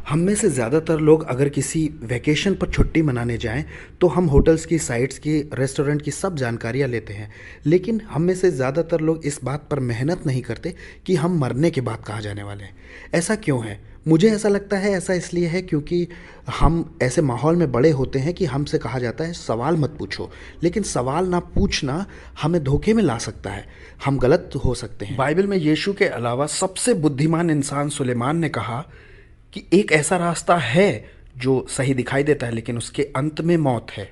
हम में से ज़्यादातर लोग अगर किसी वैकेशन पर छुट्टी मनाने जाएं तो हम होटल्स की, साइट्स की, रेस्टोरेंट की सब जानकारियां लेते हैं। लेकिन हम में से ज़्यादातर लोग इस बात पर मेहनत नहीं करते कि हम मरने के बाद कहाँ जाने वाले हैं। ऐसा क्यों है? मुझे ऐसा लगता है ऐसा इसलिए है क्योंकि हम ऐसे माहौल में बड़े होते हैं कि हमसे कहा जाता है सवाल मत पूछो। लेकिन सवाल ना पूछना हमें धोखे में ला सकता है, हम गलत हो सकते हैं। बाइबल में यीशु के अलावा सबसे बुद्धिमान इंसान सुलेमान ने कहा कि एक ऐसा रास्ता है जो सही दिखाई देता है लेकिन उसके अंत में मौत है।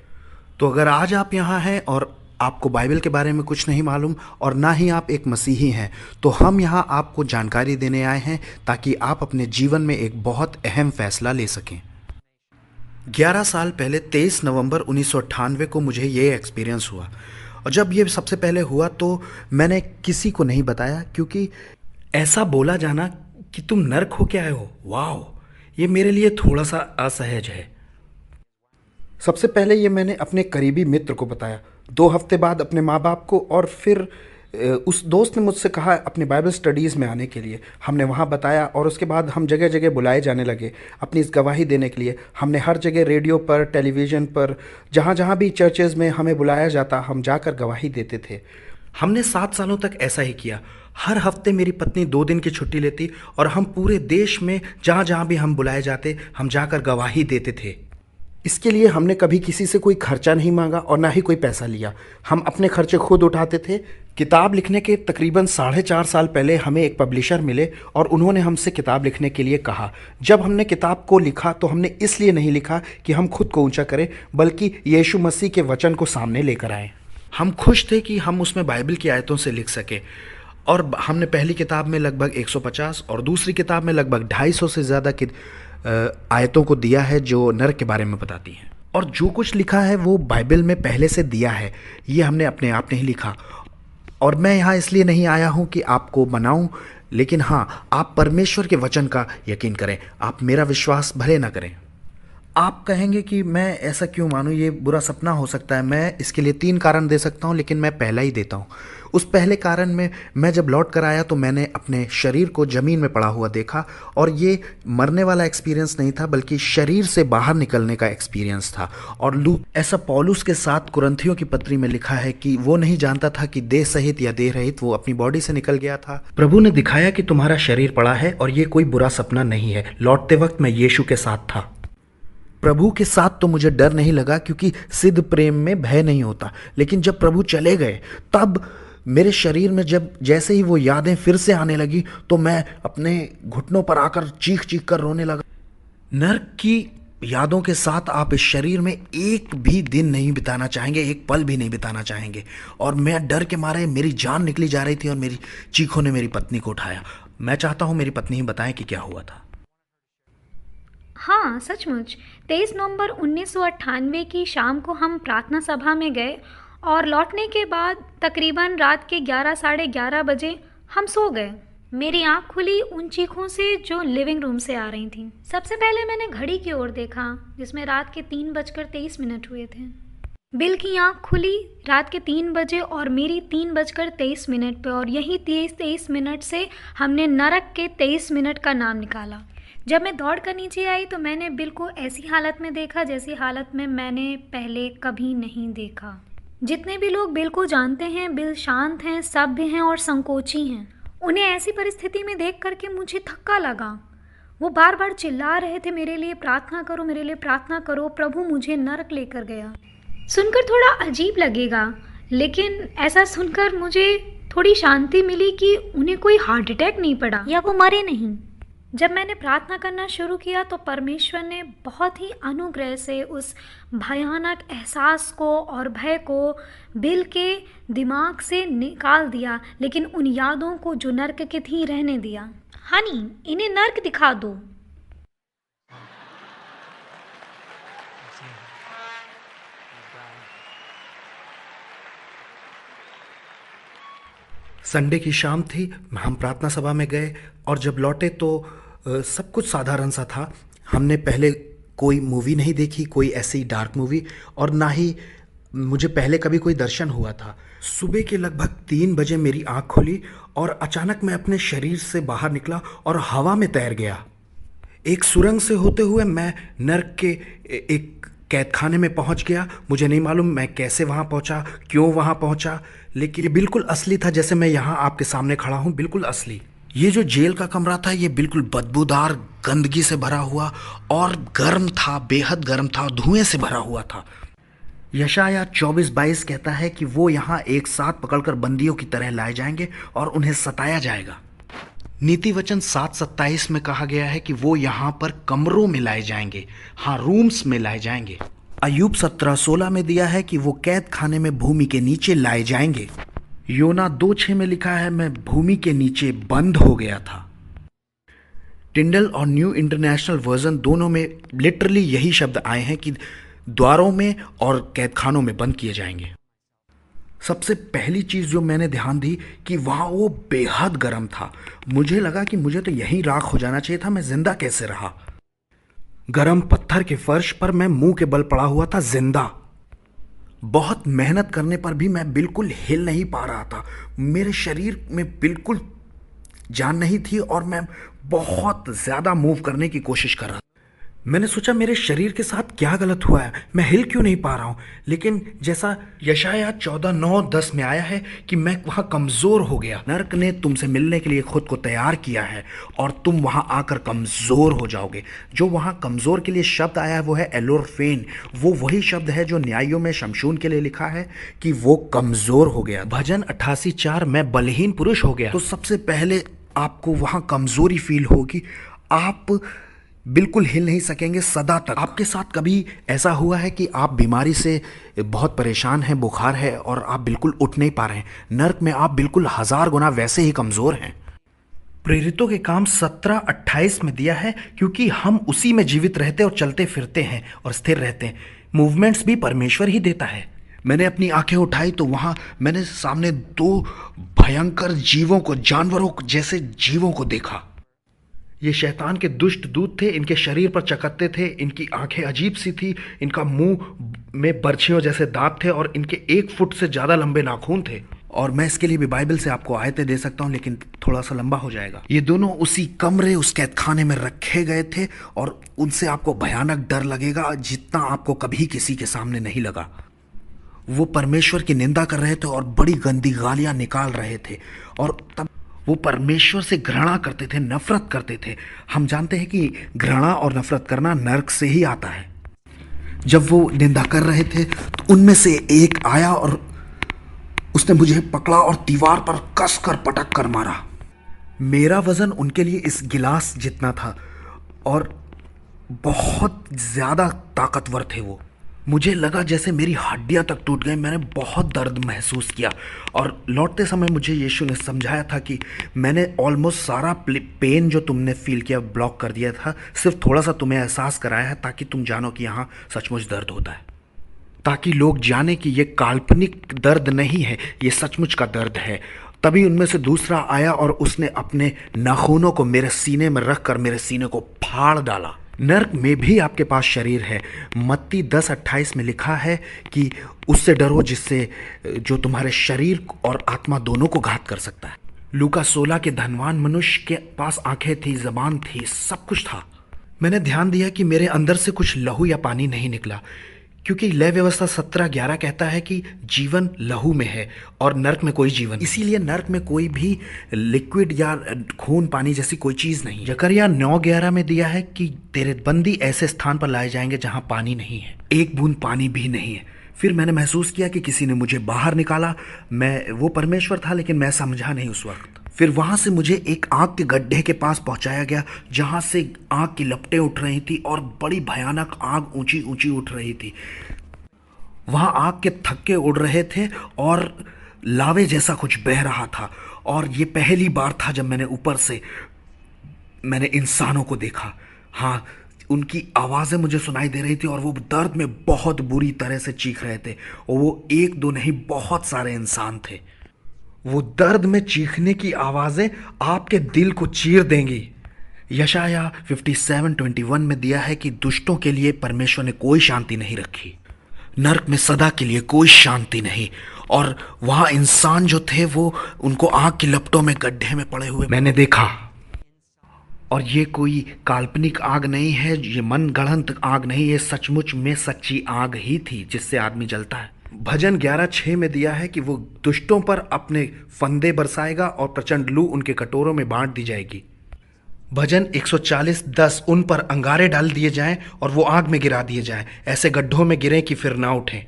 तो अगर आज आप यहाँ हैं और आपको बाइबल के बारे में कुछ नहीं मालूम और ना ही आप एक मसीही हैं, तो हम यहाँ आपको जानकारी देने आए हैं ताकि आप अपने जीवन में एक बहुत अहम फैसला ले सकें। 11 साल पहले 23 नवंबर 1998 को मुझे ये एक्सपीरियंस हुआ। और जब ये सबसे पहले हुआ तो मैंने किसी को नहीं बताया, क्योंकि ऐसा बोला जाना कि तुम नर्क होके आए हो, वाह, ये मेरे लिए थोड़ा सा असहज है। सबसे पहले ये मैंने अपने करीबी मित्र को बताया, 2 हफ्ते बाद अपने माँ बाप को, और फिर उस दोस्त ने मुझसे कहा अपनी बाइबल स्टडीज़ में आने के लिए। हमने वहाँ बताया और उसके बाद हम जगह जगह बुलाए जाने लगे अपनी इस गवाही देने के लिए। हमने हर जगह, रेडियो पर, टेलीविज़न पर, जहाँ जहाँ भी चर्चेज़ में हमें बुलाया जाता, हम जाकर गवाही देते थे। हमने 7 सालों तक ऐसा ही किया। हर हफ्ते मेरी पत्नी 2 दिन की छुट्टी लेती और हम पूरे देश में जहाँ जहाँ भी हम बुलाए जाते, हम जाकर गवाही देते थे। इसके लिए हमने कभी किसी से कोई खर्चा नहीं मांगा और ना ही कोई पैसा लिया। हम अपने खर्चे खुद उठाते थे। किताब लिखने के तकरीबन 4.5 साल पहले हमें एक पब्लिशर मिले और उन्होंने हमसे किताब लिखने के लिए कहा। जब हमने किताब को लिखा तो हमने इसलिए नहीं लिखा कि हम खुद को ऊंचा करें, बल्कि यीशु मसीह के वचन को सामने लेकर आए। हम खुश थे कि हम उसमें बाइबल की आयतों से लिख सके। और हमने पहली किताब में लगभग 150 और दूसरी किताब में लगभग 250 से ज़्यादा की आयतों को दिया है जो नरक के बारे में बताती हैं। और जो कुछ लिखा है वो बाइबल में पहले से दिया है, ये हमने अपने आप नहीं लिखा। और मैं यहाँ इसलिए नहीं आया हूँ कि आपको बनाऊँ, लेकिन हाँ, आप परमेश्वर के वचन का यकीन करें। आप मेरा विश्वास भले ना करें। आप कहेंगे कि मैं ऐसा क्यों मानूं, ये बुरा सपना हो सकता है। मैं इसके लिए 3 कारण दे सकता हूं, लेकिन मैं पहला ही देता हूं। उस पहले कारण में, मैं जब लौट कर आया तो मैंने अपने शरीर को ज़मीन में पड़ा हुआ देखा, और ये मरने वाला एक्सपीरियंस नहीं था बल्कि शरीर से बाहर निकलने का एक्सपीरियंस था। और लूक ऐसा पौलुस के साथ कुरिन्थियों की पत्री में लिखा है कि वो नहीं जानता था कि देह सहित या देह रहित वो अपनी बॉडी से निकल गया था। प्रभु ने दिखाया कि तुम्हारा शरीर पड़ा है और ये कोई बुरा सपना नहीं है। लौटते वक्त मैं यीशु के साथ था। प्रभु के साथ तो मुझे डर नहीं लगा, क्योंकि सिद्ध प्रेम में भय नहीं होता। लेकिन जब प्रभु चले गए तब मेरे शरीर में जब जैसे ही वो यादें फिर से आने लगी तो मैं अपने घुटनों पर आकर चीख चीख कर रोने लगा। नर्क की यादों के साथ आप इस शरीर में एक भी दिन नहीं बिताना चाहेंगे, एक पल भी नहीं बिताना चाहेंगे। और मैं डर के मारे, मेरी जान निकली जा रही थी और मेरी चीखों ने मेरी पत्नी को उठाया। मैं चाहता हूँ मेरी पत्नी ही बताएं कि क्या हुआ था। हाँ, सचमुच 23 नवंबर 1998 की शाम को हम प्रार्थना सभा में गए और लौटने के बाद तकरीबन रात के 11 साढ़े 11 बजे हम सो गए। मेरी आँख खुली उन चीखों से जो लिविंग रूम से आ रही थीं। सबसे पहले मैंने घड़ी की ओर देखा जिसमें रात के 3:23 हुए थे। बिल की आँख खुली रात के 3 बजे और मेरी 3:23 पे, और यही 23 मिनट से हमने नरक के 23 मिनट का नाम निकाला। जब मैं दौड़ कर नीचे आई तो मैंने बिल को ऐसी हालत में देखा जैसी हालत में मैंने पहले कभी नहीं देखा। जितने भी लोग बिल को जानते हैं, बिल शांत हैं, सभ्य हैं और संकोची हैं। उन्हें ऐसी परिस्थिति में देख करके मुझे धक्का लगा। वो बार बार चिल्ला रहे थे, मेरे लिए प्रार्थना करो, मेरे लिए प्रार्थना करो, प्रभु मुझे नरक लेकर गया। सुनकर थोड़ा अजीब लगेगा, लेकिन ऐसा सुनकर मुझे थोड़ी शांति मिली कि उन्हें कोई हार्ट अटैक नहीं पड़ा या वो मरे नहीं। जब मैंने प्रार्थना करना शुरू किया तो परमेश्वर ने बहुत ही अनुग्रह से उस भयानक एहसास को और भय को बिल के दिमाग से निकाल दिया, लेकिन उन यादों को जो नर्क की थी रहने दिया। हनी, इन्हें नर्क दिखा दो। संडे की शाम थी, हम प्रार्थना सभा में गए और जब लौटे तो सब कुछ साधारण सा था। हमने पहले कोई मूवी नहीं देखी, कोई ऐसी डार्क मूवी, और ना ही मुझे पहले कभी कोई दर्शन हुआ था। सुबह के लगभग 3 बजे मेरी आँख खुली और अचानक मैं अपने शरीर से बाहर निकला और हवा में तैर गया। एक सुरंग से होते हुए मैं नर्क के एक कैद खाने में पहुंच गया। मुझे नहीं मालूम मैं कैसे वहां पहुंचा, क्यों वहां पहुंचा, लेकिन ये बिल्कुल असली था जैसे मैं यहाँ आपके सामने खड़ा हूँ, बिल्कुल असली। ये जो जेल का कमरा था ये बिल्कुल बदबूदार, गंदगी से भरा हुआ और गर्म था, बेहद गर्म था, धुएं से भरा हुआ था। यशाया 24:22 कहता है कि वो यहाँ एक साथ पकड़कर बंदियों की तरह लाए जाएंगे और उन्हें सताया जाएगा। नीति वचन 7:27 में कहा गया है कि वो यहाँ पर कमरों में लाए जाएंगे, हाँ, रूम्स में लाए जाएंगे। अय्यूब 17:16 में दिया है कि वो कैद खाने में भूमि के नीचे लाए जाएंगे। योना 2:6 में लिखा है मैं भूमि के नीचे बंद हो गया था। टिंडल और न्यू इंटरनेशनल वर्जन दोनों में लिटरली यही शब्द आए हैं कि द्वारों में और कैद खानों में बंद किए जाएंगे। सबसे पहली चीज जो मैंने ध्यान दी कि वहां वो बेहद गर्म था। मुझे लगा कि मुझे तो यहीं राख हो जाना चाहिए था, मैं जिंदा कैसे रहा। गर्म पत्थर के फर्श पर मैं मुंह के बल पड़ा हुआ था जिंदा। बहुत मेहनत करने पर भी मैं बिल्कुल हिल नहीं पा रहा था। मेरे शरीर में बिल्कुल जान नहीं थी और मैं बहुत ज्यादा मूव करने की कोशिश कर रहा था। मैंने सोचा मेरे शरीर के साथ क्या गलत हुआ है, मैं हिल क्यों नहीं पा रहा हूं। लेकिन जैसा यशाया 14:9-10 में आया है कि मैं वहां कमजोर हो गया। नर्क ने तुमसे मिलने के लिए खुद को तैयार किया है और तुम वहां आकर कमजोर हो जाओगे। जो वहां कमजोर के लिए शब्द आया है वो है एलोरफेन। वो वही शब्द है जो न्यायों में शमशून के लिए लिखा है कि वो कमजोर हो गया। भजन 88:4 मैं बलहीन पुरुष हो गया। तो सबसे पहले आपको वहां कमजोरी फील होगी, आप बिल्कुल हिल नहीं सकेंगे सदा तक। आपके साथ कभी ऐसा हुआ है कि आप बीमारी से बहुत परेशान हैं, बुखार है और आप बिल्कुल उठ नहीं पा रहे हैं? नर्क में आप बिल्कुल 1000 गुना वैसे ही कमजोर हैं। प्रेरितों के काम 17:28 में दिया है क्योंकि हम उसी में जीवित रहते और चलते फिरते हैं और स्थिर रहते हैं। मूवमेंट्स भी परमेश्वर ही देता है। मैंने अपनी आंखें उठाई तो वहां मैंने सामने 2 भयंकर जीवों को, जानवरों जैसे जीवों को देखा। ये शैतान के दुष्ट दूत थे, इनके शरीर पर चकत्ते थे, इनकी आंखें अजीब सी थी, इनका मुंह में बर्छियों जैसे दांत थे और इनके 1 फुट से ज़्यादा लंबे नाखून थे। और मैं इसके लिए भी बाइबल से आपको आयतें दे सकता हूँ लेकिन थोड़ा सा लंबा हो जाएगा। ये दोनों उसी कमरे, उस कैद खाने में रखे गए थे और उनसे आपको भयानक डर लगेगा जितना आपको कभी किसी के सामने नहीं लगा। वो परमेश्वर की निंदा कर रहे थे और बड़ी गंदी गालियाँ निकाल रहे थे और तब वो परमेश्वर से घृणा करते थे, नफरत करते थे। हम जानते हैं कि घृणा और नफरत करना नर्क से ही आता है। जब वो निंदा कर रहे थे तो उनमें से एक आया और उसने मुझे पकड़ा और दीवार पर कसकर पटक कर मारा। मेरा वजन उनके लिए इस गिलास जितना था और बहुत ज्यादा ताकतवर थे वो। मुझे लगा जैसे मेरी हड्डियां तक टूट गई। मैंने बहुत दर्द महसूस किया और लौटते समय मुझे यीशु ने समझाया था कि मैंने ऑलमोस्ट सारा पेन जो तुमने फील किया ब्लॉक कर दिया था, सिर्फ थोड़ा सा तुम्हें एहसास कराया है ताकि तुम जानो कि यहाँ सचमुच दर्द होता है, ताकि लोग जाने कि ये काल्पनिक दर्द नहीं है, ये सचमुच का दर्द है। तभी उनमें से दूसरा आया और उसने अपने नाखूनों को मेरे सीने में रखकर मेरे सीने को फाड़ डाला। नर्क में भी आपके पास शरीर है। मत्ती 10:28 में लिखा है कि उससे डरो जिससे जो तुम्हारे शरीर और आत्मा दोनों को घात कर सकता है। लूका 16 के धनवान मनुष्य के पास आंखें थी, जबान थी, सब कुछ था। मैंने ध्यान दिया कि मेरे अंदर से कुछ लहू या पानी नहीं निकला, क्योंकि लय व्यवस्था 17:11 कहता है कि जीवन लहू में है और नर्क में कोई जीवन, इसीलिए नर्क में कोई भी लिक्विड या खून पानी जैसी कोई चीज नहीं। जकरिया 9:11 में दिया है कि तेरे बंदी ऐसे स्थान पर लाए जाएंगे जहां पानी नहीं है, एक बूंद पानी भी नहीं है। फिर मैंने महसूस किया कि किसी ने मुझे बाहर निकाला। वो परमेश्वर था लेकिन मैं समझा नहीं उस वक्त। फिर वहां से मुझे एक आग के गड्ढे के पास पहुंचाया गया जहां से आग की लपटें उठ रही थी और बड़ी भयानक आग ऊंची ऊंची उठ रही थी। वहां आग के थक्के उड़ रहे थे और लावे जैसा कुछ बह रहा था। और ये पहली बार था जब मैंने इंसानों को देखा। हाँ, उनकी आवाज़ें मुझे सुनाई दे रही थी और वो दर्द में बहुत बुरी तरह से चीख रहे थे। और वो 1-2 नहीं, बहुत सारे इंसान थे। वो दर्द में चीखने की आवाज़ें आपके दिल को चीर देंगी। यशाया 57:21 में दिया है कि दुष्टों के लिए परमेश्वर ने कोई शांति नहीं रखी, नर्क में सदा के लिए कोई शांति नहीं। और वहाँ इंसान जो थे वो उनको आग की लपटों में गड्ढे में पड़े हुए मैंने देखा। और ये कोई काल्पनिक आग नहीं है, ये मन गढ़ंत आग नहीं, ये सचमुच में सच्ची आग ही थी जिससे आदमी जलता है। भजन 11:6 में दिया है कि वो दुष्टों पर अपने फंदे बरसाएगा और प्रचंड लू उनके कटोरों में बांट दी जाएगी। भजन 140:10 उन पर अंगारे डाल दिए जाएं और वो आग में गिरा दिए जाएं, ऐसे गड्ढों में गिरें कि फिर ना उठें।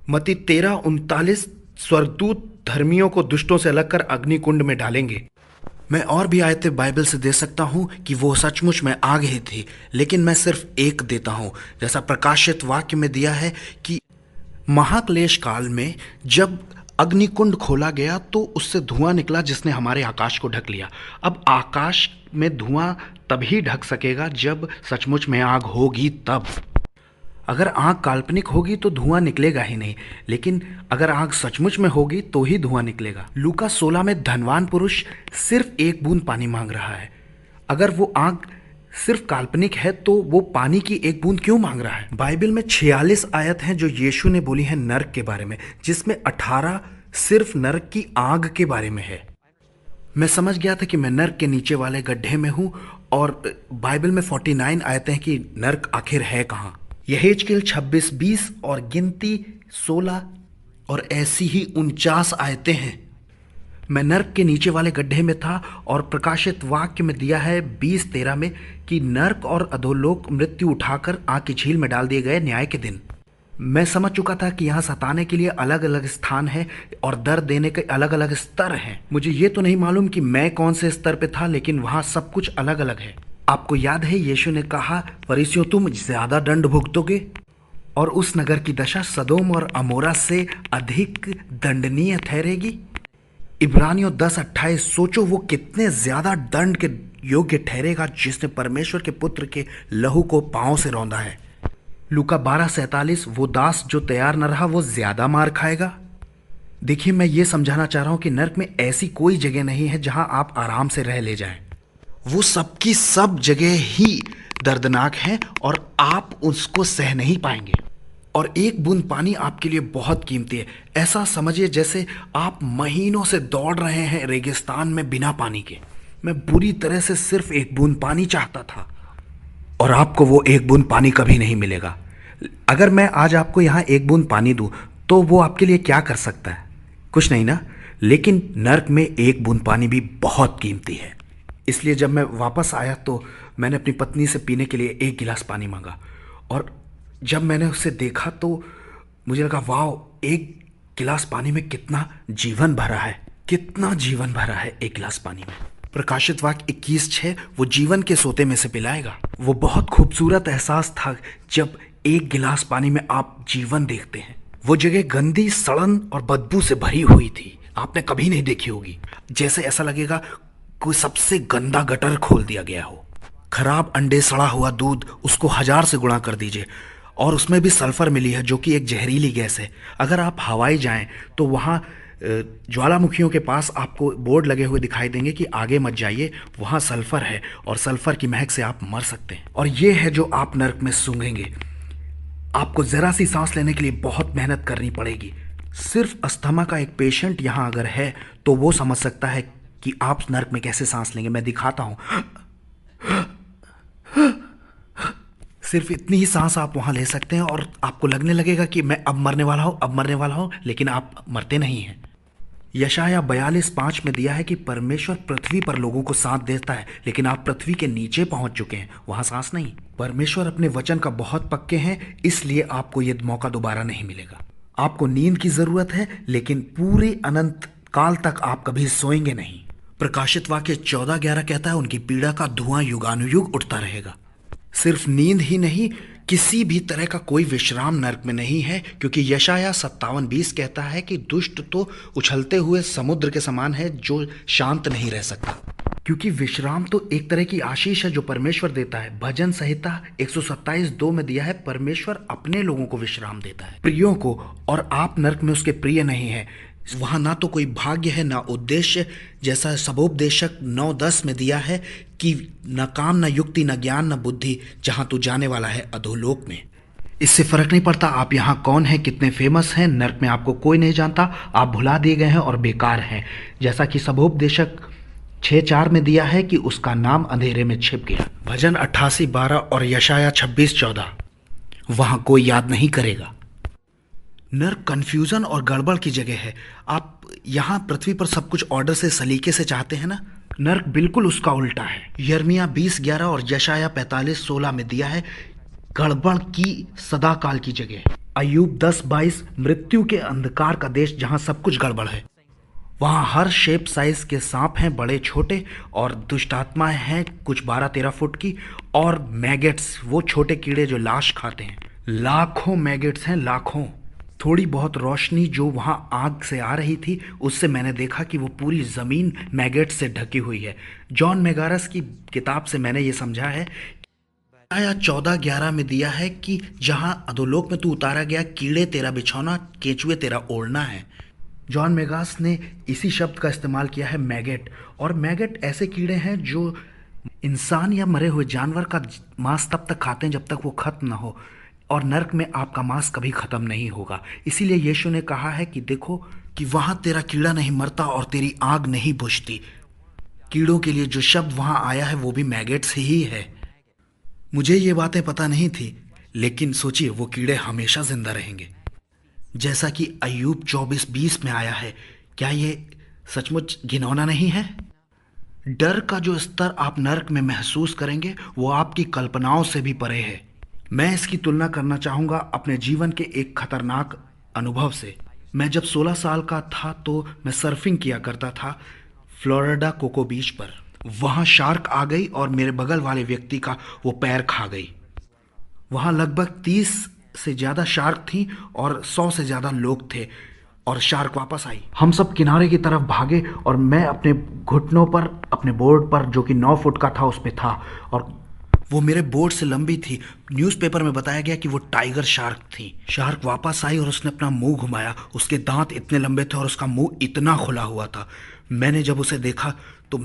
मत्ती 13:39 स्वर्गदूत धर्मियों को दुष्टों से अलग कर अग्नि कुंड में डालेंगे। मैं और भी आयतें बाइबल से दे सकता हूं कि वो सचमुच में आग ही थी, लेकिन मैं सिर्फ एक देता हूं। जैसा प्रकाशित वाक्य में दिया है कि महाक्लेश काल में जब अग्निकुंड खोला गया तो उससे धुआं निकला जिसने हमारे आकाश को ढक लिया। अब आकाश में धुआं तभी ढक सकेगा जब सचमुच में आग होगी तब। अगर आग काल्पनिक होगी तो धुआं निकलेगा ही नहीं, लेकिन अगर आग सचमुच में होगी तो ही धुआं निकलेगा। लूका 16 में धनवान पुरुष सिर्फ एक बूंद पानी मांग रहा है। अगर वो आग सिर्फ काल्पनिक है तो वो पानी की एक बूंद क्यों मांग रहा है? बाइबल में 46 आयत हैं जो यीशु ने बोली है नरक के बारे में, जिसमें 18 सिर्फ नरक की आग के बारे में है। मैं समझ गया था कि मैं नरक के नीचे वाले गड्ढे में हूं, और बाइबल में 49 आयतें हैं कि नरक आखिर है कहां। यहेजकेल 26:20 और गिनती 16 और ऐसी ही 49 आयतें हैं। मैं नर्क के नीचे वाले गड्ढे में था, और प्रकाशित वाक्य में दिया है 20:13 में कि नर्क और अधोलोक मृत्यु उठाकर आग की झील में डाल दिए गए न्याय के दिन। मैं समझ चुका था कि यहाँ सताने के लिए अलग अलग स्थान है और दर्द देने के अलग अलग स्तर हैं। मुझे ये तो नहीं मालूम कि मैं कौन से स्तर पे था, लेकिन वहाँ सब कुछ अलग अलग है। आपको याद है यीशु ने कहा, फरीसियों तुम ज्यादा दंड भुगतोगे, और उस नगर की दशा सदोम और अमोरा से अधिक दंडनीय ठहरेगी। इब्रानियों 10:28 सोचो वो कितने ज्यादा दंड के योग्य ठहरेगा जिसने परमेश्वर के पुत्र के लहू को पांव से रौंदा है। लूका 12:47 वो दास जो तैयार न रहा वो ज्यादा मार खाएगा। देखिए, मैं ये समझाना चाह रहा हूं कि नरक में ऐसी कोई जगह नहीं है जहां आप आराम से रह ले जाएं। वो सबकी सब जगह ही दर्दनाक है और आप उसको सह नहीं पाएंगे। और एक बूंद पानी आपके लिए बहुत कीमती है। ऐसा समझिए जैसे आप महीनों से दौड़ रहे हैं रेगिस्तान में बिना पानी के। मैं बुरी तरह से सिर्फ एक बूंद पानी चाहता था, और आपको वो एक बूंद पानी कभी नहीं मिलेगा। अगर मैं आज आपको यहाँ एक बूंद पानी दूं तो वो आपके लिए क्या कर सकता है? कुछ नहीं ना। लेकिन नर्क में एक बूंद पानी भी बहुत कीमती है। इसलिए जब मैं वापस आया तो मैंने अपनी पत्नी से पीने के लिए एक गिलास पानी मांगा, और जब मैंने उसे देखा तो मुझे लगा वाह, एक गिलास पानी में कितना जीवन भरा है, कितना जीवन भरा है एक गिलास पानी में। प्रकाशित वाक्य 21:6 वो जीवन के सोते में से पिलाएगा। वो बहुत खूबसूरत एहसास था जब एक गिलास पानी में आप जीवन देखते हैं। वो जगह गंदी, सड़न और बदबू से भरी हुई थी, आपने कभी नहीं देखी होगी। जैसे ऐसा लगेगा कोई सबसे गंदा गटर खोल दिया गया हो। खराब अंडे, सड़ा हुआ दूध, उसको 1000 से गुणा कर दीजिए, और उसमें भी सल्फर मिली है जो कि एक जहरीली गैस है। अगर आप हवाई जाएं तो वहाँ ज्वालामुखियों के पास आपको बोर्ड लगे हुए दिखाई देंगे कि आगे मत जाइए, वहाँ सल्फर है और सल्फर की महक से आप मर सकते हैं। और ये है जो आप नर्क में सूंघेंगे। आपको ज़रा सी सांस लेने के लिए बहुत मेहनत करनी पड़ेगी। सिर्फ अस्थमा का एक पेशेंट यहाँ अगर है तो वो समझ सकता है कि आप नर्क में कैसे सांस लेंगे। मैं दिखाता हूँ। सिर्फ इतनी ही सांस आप वहाँ ले सकते हैं और आपको लगने लगेगा कि मैं अब मरने वाला हूँ, अब मरने वाला हूँ, लेकिन आप मरते नहीं हैं। यशाया 42:5 में दिया है कि परमेश्वर पृथ्वी पर लोगों को सांस देता है, लेकिन आप पृथ्वी के नीचे पहुंच चुके हैं, वहां सांस नहीं। परमेश्वर अपने वचन का बहुत पक्के हैं, इसलिए आपको ये मौका दोबारा नहीं मिलेगा। आपको नींद की जरूरत है, लेकिन पूरे अनंत काल तक आप कभी सोएंगे नहीं। प्रकाशित वाक्य 14:11 कहता है उनकी पीड़ा का धुआं युगानुयुग उठता रहेगा। सिर्फ नींद ही नहीं, किसी भी तरह का कोई विश्राम नरक में नहीं है, क्योंकि यशाया 57:20 कहता है कि दुष्ट तो उछलते हुए समुद्र के समान है जो शांत नहीं रह सकता। क्योंकि विश्राम तो एक तरह की आशीष है जो परमेश्वर देता है। भजन संहिता 127:2 में दिया है परमेश्वर अपने लोगों को विश्राम देता है, प्रियों को, और आप नरक में उसके प्रिय नहीं है। वहां ना तो कोई भाग्य है ना उद्देश्य, जैसा सबोपदेशक 9:10 में दिया है कि न काम, न युक्ति, न ज्ञान, न बुद्धि, जहां तू जाने वाला है अधोलोक में। इससे फर्क नहीं पड़ता आप यहाँ कौन हैं, कितने फेमस हैं, नरक में आपको कोई नहीं जानता। आप भुला दिए गए हैं और बेकार हैं। जैसा कि सबोपदेशक 6:4 में दिया है कि उसका नाम अंधेरे में छिप गया। भजन 88:12 और यशाया 26:14, वहां कोई याद नहीं करेगा। नर्क कंफ्यूजन और गड़बड़ की जगह है। आप यहाँ पृथ्वी पर सब कुछ ऑर्डर से सलीके से चाहते हैं ना, नर्क बिल्कुल उसका उल्टा है। यर्मिया 20:11 और यशाया 45:16 में दिया है गड़बड़ की सदाकाल की जगह। अय्यूब 10:22 मृत्यु के अंधकार का देश जहाँ सब कुछ गड़बड़ है। वहाँ हर शेप साइज के सांप हैं, बड़े छोटे, और दुष्ट आत्माएं हैं कुछ 12-13 फुट की, और मैगेट्स, वो छोटे कीड़े जो लाश खाते हैं। लाखों मैगेट्स हैं, लाखों। थोड़ी बहुत रोशनी जो वहाँ आग से आ रही थी उससे मैंने देखा कि वो पूरी ज़मीन मैगेट्स से ढकी हुई है। जॉन मेगारस की किताब से मैंने ये समझा है। आया 14:11 में दिया है कि जहाँ अधोलोक में तू उतारा गया, कीड़े तेरा बिछौना, केंचुए तेरा ओढ़ना है। जॉन मेगास ने इसी शब्द का इस्तेमाल किया है, मैगेट। और मैगेट ऐसे कीड़े हैं जो इंसान या मरे हुए जानवर का मांस तब तक खाते हैं जब तक वो खत्म ना हो, और नर्क में आपका मांस कभी खत्म नहीं होगा। इसीलिए यीशु ने कहा है कि देखो कि वहां तेरा कीड़ा नहीं मरता और तेरी आग नहीं बुझती। कीड़ों के लिए जो शब्द वहां आया है वो भी मैगेट्स ही है। मुझे ये बातें पता नहीं थी, लेकिन सोचिए वो कीड़े हमेशा जिंदा रहेंगे, जैसा कि अय्यूब 24:20 में आया है। क्या ये सचमुच घिनौना नहीं है? डर का जो स्तर आप नर्क में महसूस करेंगे वो आपकी कल्पनाओं से भी परे है। मैं इसकी तुलना करना चाहूँगा अपने जीवन के एक खतरनाक अनुभव से। मैं जब 16 साल का था तो मैं सर्फिंग किया करता था फ्लोरिडा कोको बीच पर। वहाँ शार्क आ गई और मेरे बगल वाले व्यक्ति का वो पैर खा गई। वहाँ लगभग 30 से ज़्यादा शार्क थी और 100 से ज़्यादा लोग थे, और शार्क वापस आई। हम सब किनारे की तरफ भागे और मैं अपने घुटनों पर अपने बोर्ड पर, जो कि 9 फुट का था, उस पे था, और वो मेरे बोर्ड से लंबी थी। न्यूज़पेपर में बताया गया कि वो टाइगर शार्क थी। शार्क वापस आई और उसने अपना मुंह घुमाया। उसके दांत इतने लंबे थे और उसका मुंह इतना खुला हुआ था। मैंने जब उसे देखा तो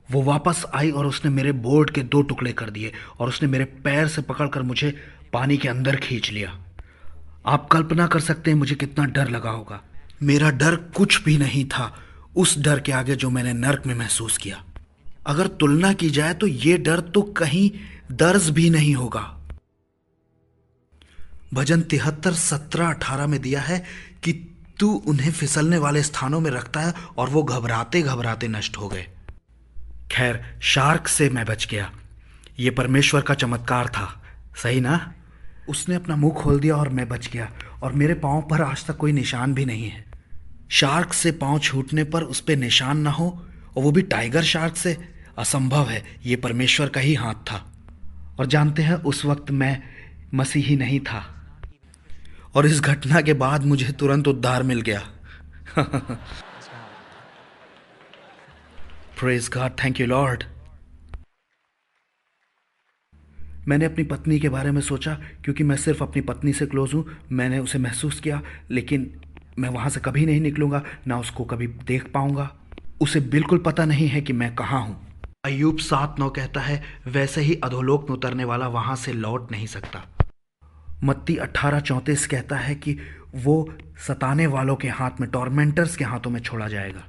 वो वापस आई और उसने मेरे बोर्ड के 2 टुकड़े कर दिए और उसने मेरे पैर से पकड़कर मुझे पानी के अंदर खींच लिया। आप कल्पना कर सकते हैं मुझे कितना डर लगा होगा। मेरा डर कुछ भी नहीं था उस डर के आगे जो मैंने नर्क में महसूस किया। अगर तुलना की जाए तो ये डर तो कहीं दर्ज भी नहीं होगा। भजन 73, 17, 18 में दिया है कि तू उन्हें फिसलने वाले स्थानों में रखता है और वो घबराते घबराते नष्ट हो गए। खैर, शार्क से मैं बच गया। ये परमेश्वर का चमत्कार था, सही ना? उसने अपना मुंह खोल दिया और मैं बच गया, और मेरे पांव पर आज तक कोई निशान भी नहीं है। शार्क से पांव छूटने पर उस पर निशान ना हो, और वो भी टाइगर शार्क से, असंभव है। ये परमेश्वर का ही हाथ था। और जानते हैं, उस वक्त मैं मसीही नहीं था, और इस घटना के बाद मुझे तुरंत उद्धार मिल गया। Praise God, thank you Lord. मैंने अपनी पत्नी के बारे में सोचा, क्योंकि मैं सिर्फ अपनी पत्नी से क्लोज हूँ। मैंने उसे महसूस किया, लेकिन मैं वहाँ से कभी नहीं निकलूँगा, ना उसको कभी देख पाऊँगा। उसे बिल्कुल पता नहीं है कि मैं कहाँ हूँ। अय्यूब 7:9 कहता है, वैसे ही अधोलोक में उतरने वाला वहाँ से लौट नहीं सकता। मत्ती 18:34 कहता है कि वो सताने वालों के हाथ में, टॉर्मेंटर्स के हाथों में छोड़ा जाएगा।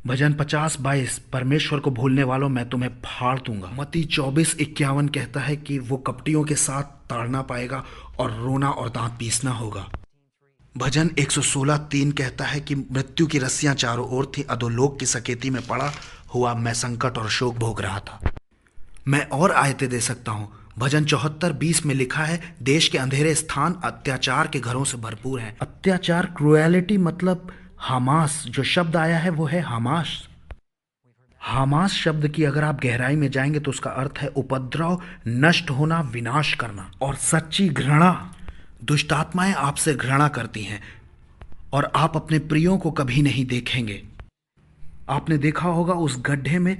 भजन 50:22, परमेश्वर को भूलने वालों मैं तुम्हें फाड़ दूंगा। मत्ती 24:51 कहता है कि वो कपटियों के साथ ताड़ना पाएगा और रोना और दांत पीसना होगा। भजन 116:3 कहता है कि मृत्यु की रस्सियां चारों ओर थी, अधोलोक की सकेती में पड़ा हुआ मैं संकट और शोक भोग रहा था। मैं और आयतें दे सकता हूँ। भजन 74:20 में लिखा है, देश के अंधेरे स्थान अत्याचार के घरों से भरपूर हैं। अत्याचार, क्रुएलिटी, मतलब हमास। जो शब्द आया है वो है हमास। हमास शब्द की अगर आप गहराई में जाएंगे तो उसका अर्थ है उपद्रव, नष्ट होना, विनाश करना और सच्ची घृणा। दुष्ट आत्माएं आपसे घृणा करती हैं और आप अपने प्रियों को कभी नहीं देखेंगे। आपने देखा होगा उस गड्ढे में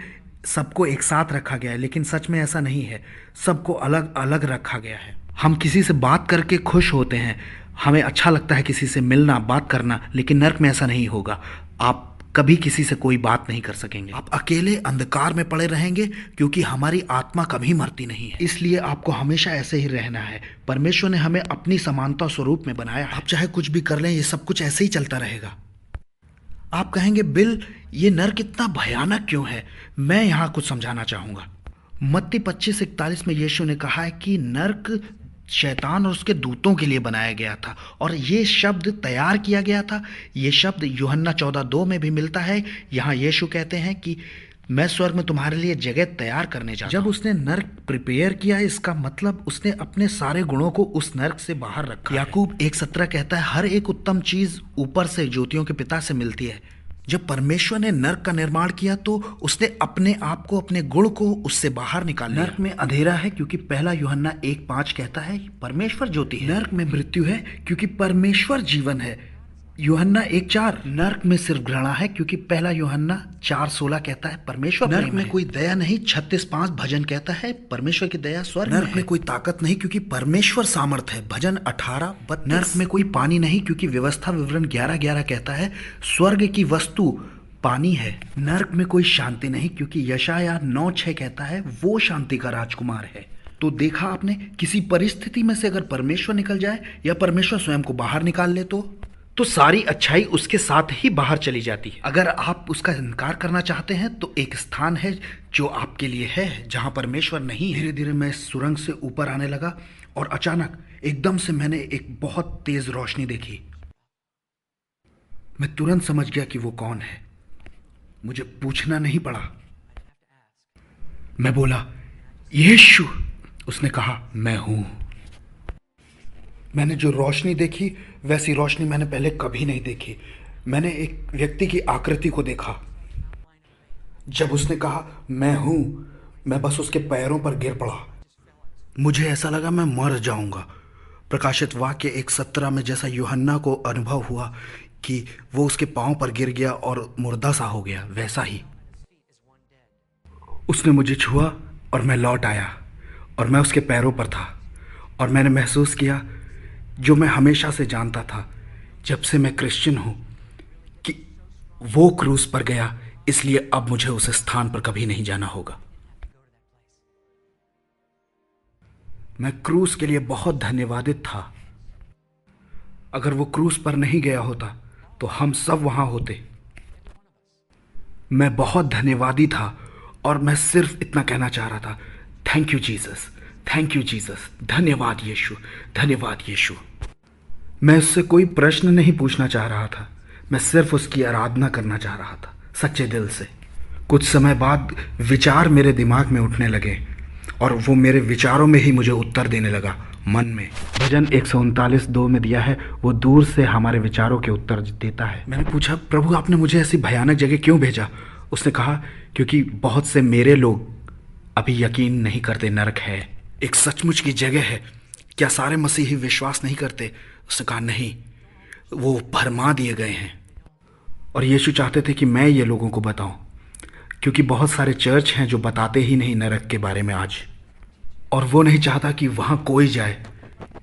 सबको एक साथ रखा गया है, लेकिन सच में ऐसा नहीं है। सबको अलग अलग रखा गया है। हम किसी से बात करके खुश होते हैं, हमें अच्छा लगता है किसी से मिलना, बात करना, लेकिन नर्क में ऐसा नहीं होगा। आप कभी किसी से कोई बात नहीं कर सकेंगे। आप अकेले अंधकार में पड़े रहेंगे, क्योंकि हमारी आत्मा कभी मरती नहीं है। इसलिए आपको हमेशा ऐसे ही रहना है। परमेश्वर ने हमें अपनी समानता स्वरूप में बनाया। आप चाहे कुछ भी कर लें, ये सब कुछ ऐसे ही चलता रहेगा। आप कहेंगे बिल, ये नर्क इतना भयानक क्यों है? मैं यहाँ कुछ समझाना चाहूँगा। मत्ती 25:41 में यीशु ने कहा है कि नर्क शैतान और उसके दूतों के लिए बनाया गया था, और ये शब्द तैयार किया गया था। ये शब्द यूहन्ना 14:2 में भी मिलता है। यहाँ यीशु कहते हैं कि मैं स्वर्ग में तुम्हारे लिए जगह तैयार करने जाता हूं। जब उसने नर्क प्रिपेयर किया, इसका मतलब उसने अपने सारे गुणों को उस नर्क से बाहर रखा। याकूब 1:17 कहता है, हर एक उत्तम चीज ऊपर से ज्योतियों के पिता से मिलती है। जब परमेश्वर ने नर्क का निर्माण किया तो उसने अपने आप को, अपने गुण को उससे बाहर निकाल लिया। नर्क में अंधेरा है क्योंकि पहला यूहन्ना 1:5 कहता है परमेश्वर ज्योति है। नर्क में मृत्यु है क्योंकि परमेश्वर जीवन है। यूहन्ना 1:4। नर्क में सिर्फ घृणा है क्योंकि पहला यूहन्ना 4:16 कहता है परमेश्वर प्रेम है। नर्क में कोई दया नहीं, 36:5 भजन कहता है परमेश्वर की दया स्वर्ग में है। नर्क में कोई ताकत नहीं क्योंकि परमेश्वर सामर्थ है, भजन 18:32। नर्क में कोई पानी नहीं क्योंकि व्यवस्था विवरण 11:11 कहता है स्वर्ग की वस्तु पानी है। नर्क में कोई शांति नहीं क्योंकि यशायाह 9:6 कहता है वो शांति का राजकुमार है। तो देखा आपने, किसी परिस्थिति में से अगर परमेश्वर निकल जाए या परमेश्वर स्वयं को बाहर निकाल ले तो सारी अच्छाई उसके साथ ही बाहर चली जाती है। अगर आप उसका इनकार करना चाहते हैं तो एक स्थान है जो आपके लिए है जहां परमेश्वर नहीं है। धीरे धीरे मैं सुरंग से ऊपर आने लगा और अचानक एकदम से मैंने एक बहुत तेज रोशनी देखी। मैं तुरंत समझ गया कि वो कौन है। मुझे पूछना नहीं पड़ा। मैं बोला यीशु। उसने कहा मैं हूं। मैंने जो रोशनी देखी वैसी रोशनी मैंने पहले कभी नहीं देखी। मैंने एक व्यक्ति की आकृति को देखा। जब उसने कहा मैं हूं, मैं बस उसके पैरों पर गिर पड़ा। मुझे ऐसा लगा मैं मर जाऊंगा। प्रकाशित वाक्य 1:17 में जैसा यूहन्ना को अनुभव हुआ कि वो उसके पांव पर गिर गया और मुर्दा सा हो गया, वैसा ही उसने मुझे छुआ और मैं लौट आया और मैं उसके पैरों पर था। और मैंने महसूस किया जो मैं हमेशा से जानता था जब से मैं क्रिश्चियन हूं कि वो क्रूस पर गया, इसलिए अब मुझे उस स्थान पर कभी नहीं जाना होगा। मैं क्रूस के लिए बहुत धन्यवादित था। अगर वो क्रूस पर नहीं गया होता तो हम सब वहां होते। मैं बहुत धन्यवादी था और मैं सिर्फ इतना कहना चाह रहा था, thank you Jesus, thank you Jesus, धन्यवाद यीशु, धन्यवाद यीशु। मैं उससे कोई प्रश्न नहीं पूछना चाह रहा था, मैं सिर्फ उसकी आराधना करना चाह रहा था सच्चे दिल से। कुछ समय बाद विचार मेरे दिमाग में उठने लगे और वो मेरे विचारों में ही मुझे उत्तर देने लगा, मन में। भजन 139:2 में दिया है, वो दूर से हमारे विचारों के उत्तर देता है। मैंने पूछा प्रभु आपने मुझे ऐसी भयानक जगह क्यों भेजा? उसने कहा क्योंकि बहुत से मेरे लोग अभी यकीन नहीं करते नरक है, एक सचमुच की जगह है। क्या सारे मसीही विश्वास नहीं करते? उसने कहा नहीं, वो भरमा दिए गए हैं। और यीशु चाहते थे कि मैं ये लोगों को बताऊं, क्योंकि बहुत सारे चर्च हैं जो बताते ही नहीं नरक के बारे में आज। और वो नहीं चाहता कि वहां कोई जाए,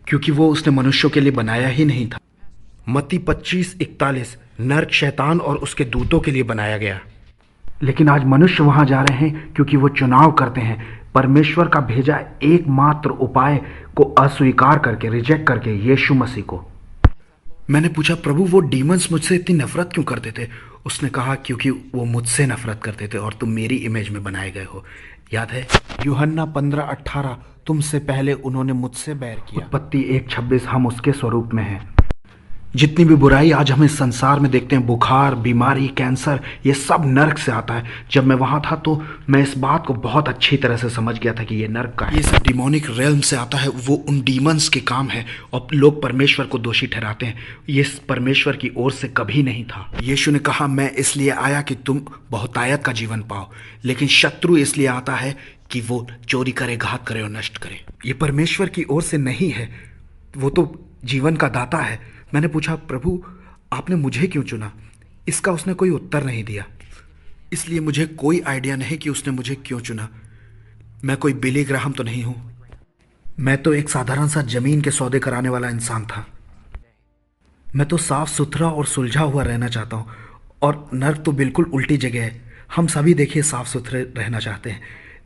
क्योंकि वो उसने मनुष्यों के लिए बनाया ही नहीं था। मत्ती 25:41 नरक शैतान और उसके दूतों के लिए बनाया गया, लेकिन आज मनुष्य वहां जा रहे हैं क्योंकि वो चुनाव करते हैं परमेश्वर का भेजा एकमात्र उपाय को अस्वीकार करके, रिजेक्ट करके यीशु मसीह को। मैंने पूछा प्रभु वो डीमंस मुझसे इतनी नफरत क्यों करते थे? उसने कहा क्योंकि वो मुझसे नफरत करते थे और तुम मेरी इमेज में बनाए गए हो। याद है यूहन्ना 15:18, तुमसे पहले उन्होंने मुझसे बैर किया। उत्पत्ति 1:26, हम उसके स्वरूप में हैं। जितनी भी बुराई आज हम इस संसार में देखते हैं, बुखार, बीमारी, कैंसर, ये सब नर्क से आता है। जब मैं वहां था तो मैं इस बात को बहुत अच्छी तरह से समझ गया था कि ये नर्क का है। ये सब डिमोनिक रेल्म से आता है, वो उन डीमंस के काम है और लोग परमेश्वर को दोषी ठहराते हैं। ये परमेश्वर की ओर से कभी नहीं था। यीशु ने कहा मैं इसलिए आया कि तुम बहुतायत का जीवन पाओ, लेकिन शत्रु इसलिए आता है कि वो चोरी करे, घात करे और नष्ट करे। ये परमेश्वर की ओर से नहीं है, वो तो जीवन का दाता है। मैंने पूछा प्रभु आपने मुझे क्यों चुना? इसका उसने कोई उत्तर नहीं दिया, इसलिए मुझे कोई आइडिया नहीं कि उसने मुझे क्यों चुना। मैं कोई बिली ग्राहम तो नहीं हूं, मैं तो एक साधारण सा जमीन के सौदे कराने वाला इंसान था। मैं तो साफ सुथरा और सुलझा हुआ रहना चाहता हूं, और नर्क तो बिल्कुल उल्टी जगह है। हम सभी देखिए साफ सुथरे रहना चाहते हैं।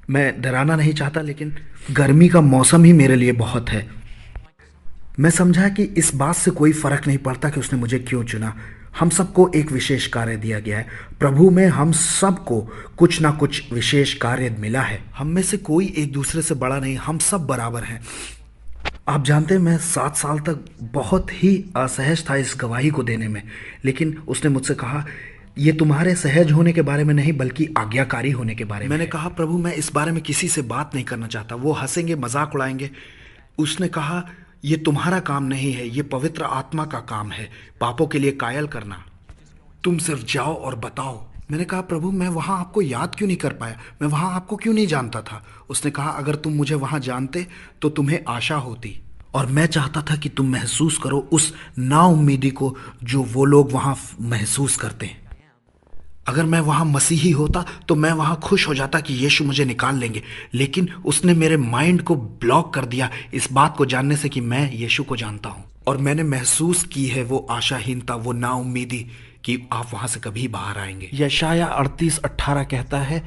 मैं डराना नहीं चाहता, लेकिन गर्मी का मौसम ही मेरे लिए बहुत है। मैं समझा कि इस बात से कोई फर्क नहीं पड़ता कि उसने मुझे क्यों चुना। हम सबको एक विशेष कार्य दिया गया है। प्रभु में हम सबको कुछ ना कुछ विशेष कार्य मिला है। हम में से कोई एक दूसरे से बड़ा नहीं, हम सब बराबर हैं। आप जानते हैं, मैं 7 साल तक बहुत ही असहज था इस गवाही को देने में, लेकिन उसने मुझसे कहा, ये तुम्हारे सहज होने के बारे में नहीं बल्कि आज्ञाकारी होने के बारे में। मैंने कहा, प्रभु मैं इस बारे में किसी से बात नहीं करना चाहता। वो हंसेंगे, मजाक उड़ाएंगे। उसने कहा, ये तुम्हारा काम नहीं है, ये पवित्र आत्मा का काम है, पापों के लिए कायल करना। तुम सिर्फ जाओ और बताओ। मैंने कहा, प्रभु मैं वहाँ आपको याद क्यों नहीं कर पाया, मैं वहाँ आपको क्यों नहीं जानता था। उसने कहा, अगर तुम मुझे वहाँ जानते तो तुम्हें आशा होती, और मैं चाहता था कि तुम महसूस करो उस नाउम्मीदी को जो वो लोग वहाँ महसूस करते हैं। अगर मैं वहाँ मसीही होता तो मैं वहाँ खुश हो जाता कि यीशु मुझे निकाल लेंगे, लेकिन उसने मेरे माइंड को ब्लॉक कर दिया इस बात को जानने से कि मैं यीशु को जानता हूँ। और मैंने महसूस की है वो आशाहीनता, वो नाउम्मीदी कि आप वहाँ से कभी बाहर आएंगे। यशाया 38:18 कहता है,